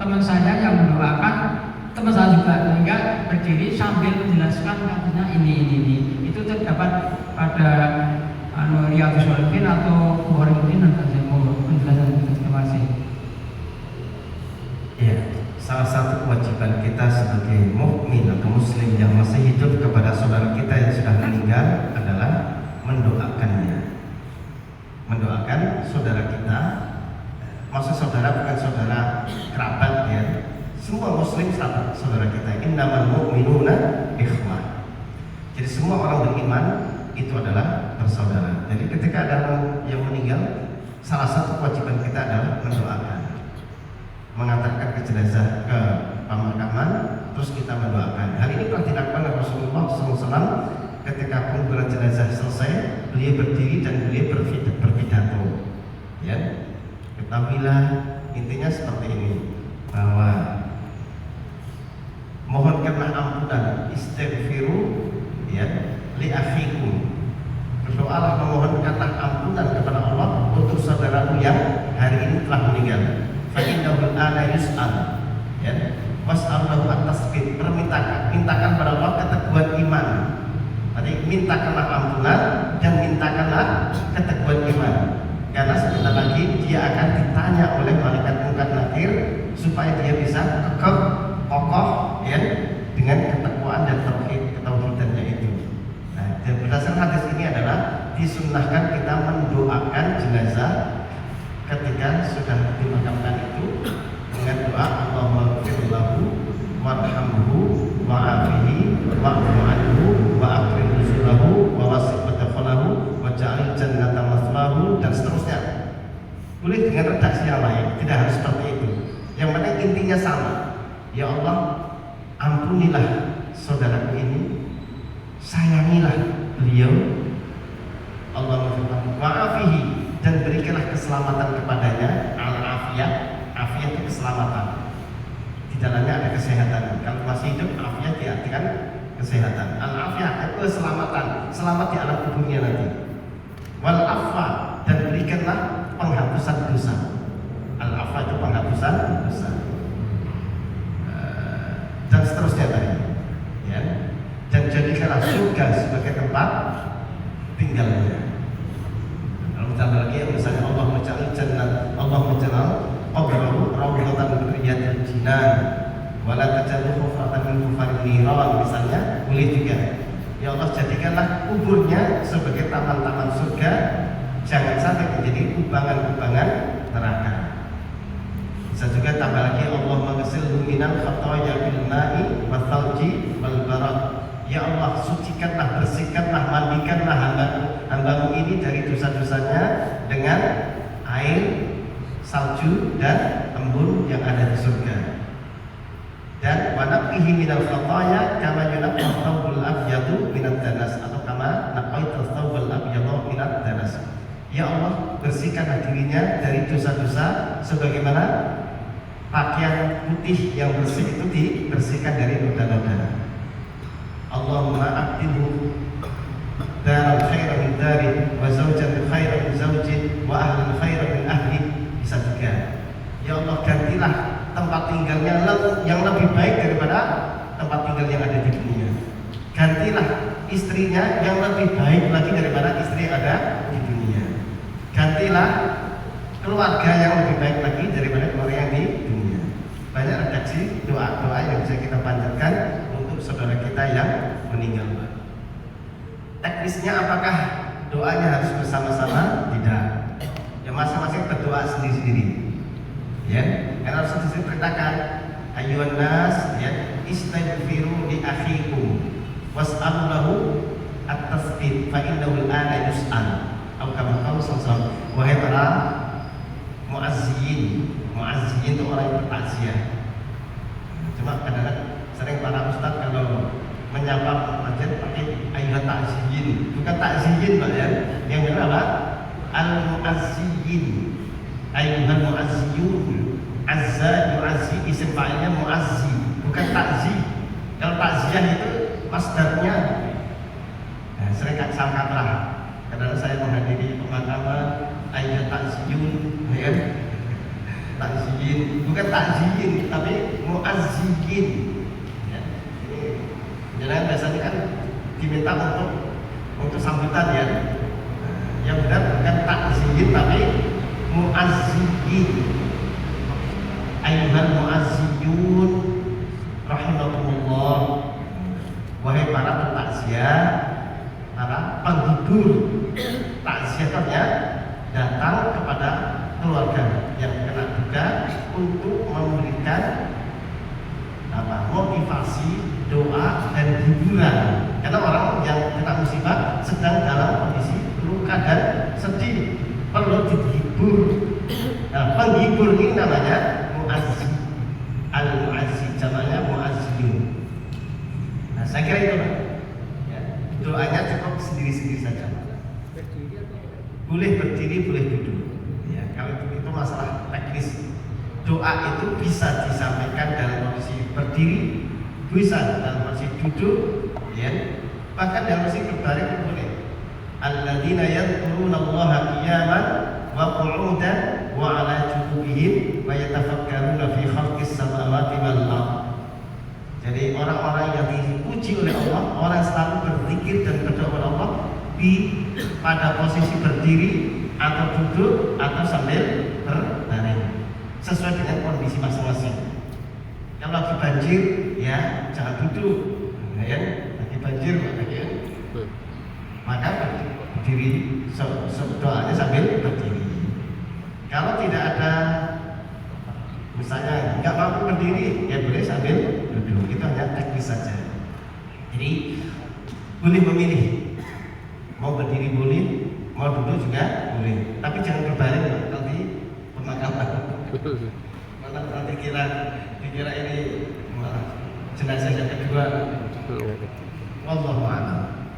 teman saya yang mendoakan teman saya juga, sehingga berdiri sambil menjelaskan katanya ini itu terdapat pada Riyadhus Shalihin atau Bukhari nanti saya mau penjelasan. Terima kasih. Ya, salah satu kewajiban kita sebagai mukmin atau muslim yang masih hidup kepada saudara kita yang sudah meninggal adalah mendoakannya. Mendoakan saudara kita, maksud saudara bukan saudara kerabat ya. Semua muslim saudara kita. Innamal mu'minuna ikhwah. Jadi semua orang beriman itu adalah bersaudara. Jadi ketika ada orang yang meninggal, salah satu kewajiban kita adalah mendoakan, mengantarkan ke jenazah ke pemakaman, terus kita mendoakan. Hal ini pernah dilakukan oleh Rasulullah SAW ketika pengumpulan jenazah selesai, beliau berdiri dan beliau berpidato. Ya, ketahuilah intinya seperti ini, bahwa mohonkanlah ampunan, istighfiru ya li akhikum. Berdoalah, memohonkanlah ampunan kepada Allah untuk saudaramu yang hari ini telah meninggal. Fa innahu ala yus'al ya was'alahu at-tasbih. Mintakan pada Allah keteguhan iman. Tadi mintakanlah ampunan dan mintakanlah keteguhan iman. Karena sebentar lagi dia akan ditanya oleh malaikat Munkar Nakir supaya dia bisa kekeh, kokoh ya dengan ketakwaan dan ketauhidannya itu. Nah, dan berdasarkan hadis ini adalah disunnahkan kita mendoakan jenazah ketika sudah dimakamkan itu dengan doa Allahumma ighfir lahu warhamhu wa'afihi wa'fu anhu wa'akrim nuzulahu wa wasi' madkhalahu waj'al jannata mathwahu dan seterusnya. Boleh dengan redaksi yang lain, tidak harus seperti itu. Yang penting intinya sama. Ya Allah, ampunilah saudaraku ini, sayangilah beliau, Allahumma wa'afihi, dan berikanlah keselamatan kepadanya. Al-afiyah, afiyah itu keselamatan, di dalamnya ada kesehatan. Kalau masih hidup, afiyah diartikan kesehatan. Al-afiyah itu keselamatan, selamat di alam kuburnya nanti. Wal-afwa, dan berikanlah penghapusan dosa. Al-afwa itu penghapusan dosa. Dan seterusnya tadi ya. Dan jadikanlah surga sebagai tempat tinggalnya. Kalau ditambah lagi misalnya Allah menjadi jannah, Allah menjadi qabrahu rawdatan min riyadil jinan wa la tajalluhu hufratan min hufarin niran, misalnya boleh juga. Ya Allah, jadikanlah kuburnya sebagai taman-taman surga, jangan sampai menjadi kubangan-kubangan neraka. Bisa juga tambah lagi Allah maghsilhu minal khataya bil ma'i wal thalji wal barad. Ya Allah, sucikanlah, bersihkanlah, mandikanlah hambamu ini dari dosa-dosanya dengan air, salju dan embun yang ada di surga. Dan wa naqihi minal khataya kama yunaqqa thawbul abyadu minad danas, atau kama naqaita thawbul abyadu minad danas. Ya Allah, bersihkanlah dirinya dari dosa-dosa sebagaimana pakaian putih yang bersih itu dibersihkan dari noda-noda. Allahumma abdilhu daral khairan min dari wa zawjan khairan min zawjin wa ahlan khairan min ahli. Bisa juga. Ya Allah, gantilah tempat tinggalnya yang lebih baik daripada tempat tinggal yang ada di dunia. Gantilah istrinya yang lebih baik lagi daripada istri yang ada di dunia. Gantilah keluarga yang lebih baik lagi daripada keluarga yang di dunia. Banyak redaksi doa-doa yang bisa kita panjatkan untuk saudara kita yang meninggal. Teknisnya apakah doanya harus bersama-sama? Tidak. Ya, masing-masing berdoa sendiri-sendiri. Ya, karena harus diperintahkan ayyuhan nas ya istaghfiru li akhikum was'alu lahu at-tasbih fa innahu al-ana yus'al. Atau kama qala sallallahu, wahai para muazziyin itu orang yang bertakziah. Cuma kadang-kadang sering para ustaz kalau menyapa masjid pakai ayyuhat ta'ziyin, bukan ta'ziyin Pak ya. Yang benar apa? Al-muazziyin, ayyuhal muazziyun. Azza yu'azzi, isim fa'ilnya muazzi, bukan ta'zi. Kalau takziah itu masdarnya sering salah kaprah. Kadang saya menghadiri pemakaman ayyuhat ta'ziyun ya. Takziyin, bukan takziyin. tapi muazziyin. Ya. Ini jangan biasanya kan diminta untuk sambutan ya. Yang benar bukan takziyin tapi muazziyin. Ayyuhal muazziyun rahimakumullah. Wahai para pentakziah, para penghibur. Takziahnya datang kepada keluarga yang kena duka untuk memberikan motivasi, doa dan hiburan. Karena orang yang kena musibah sedang dalam kondisi luka dan sedih, perlu dihibur. Nah, penghibur ini namanya muazzi. Al-muazzi namanya muazziyun. Nah, saya kira itu Pak. Ya, doanya cukup sendiri-sendiri saja. Boleh berdiri, boleh duduk. Ya, kalau itu masalah teknis. Doa itu bisa disampaikan dalam posisi berdiri, bisa dalam posisi duduk, ya. Bahkan dalam posisi berbaring pun boleh. Alladzina yadhkurunallaha qiyaman wa qu'udan wa 'ala junubihim wa yatafakkaruna fi khalqis samawati wal ardh. Jadi orang-orang yang dipuji oleh Allah, orang selalu berzikir dan berdoa kepada Allah pada posisi berdiri atau duduk atau sambil berbaring sesuai dengan kondisi masing-masing. Kalau lagi banjir ya jangan duduk, ya lagi banjir maka berdiri, doanya sambil berdiri. Kalau tidak ada misalnya nggak mampu berdiri ya boleh sambil duduk, itu hanya teknis saja. Jadi boleh memilih. Mau berdiri boleh, mau duduk juga boleh. Tapi jangan berbaring nanti pemakaman. Mana nanti dikira ini malah jenazah yang kedua. Wallahu a'lam.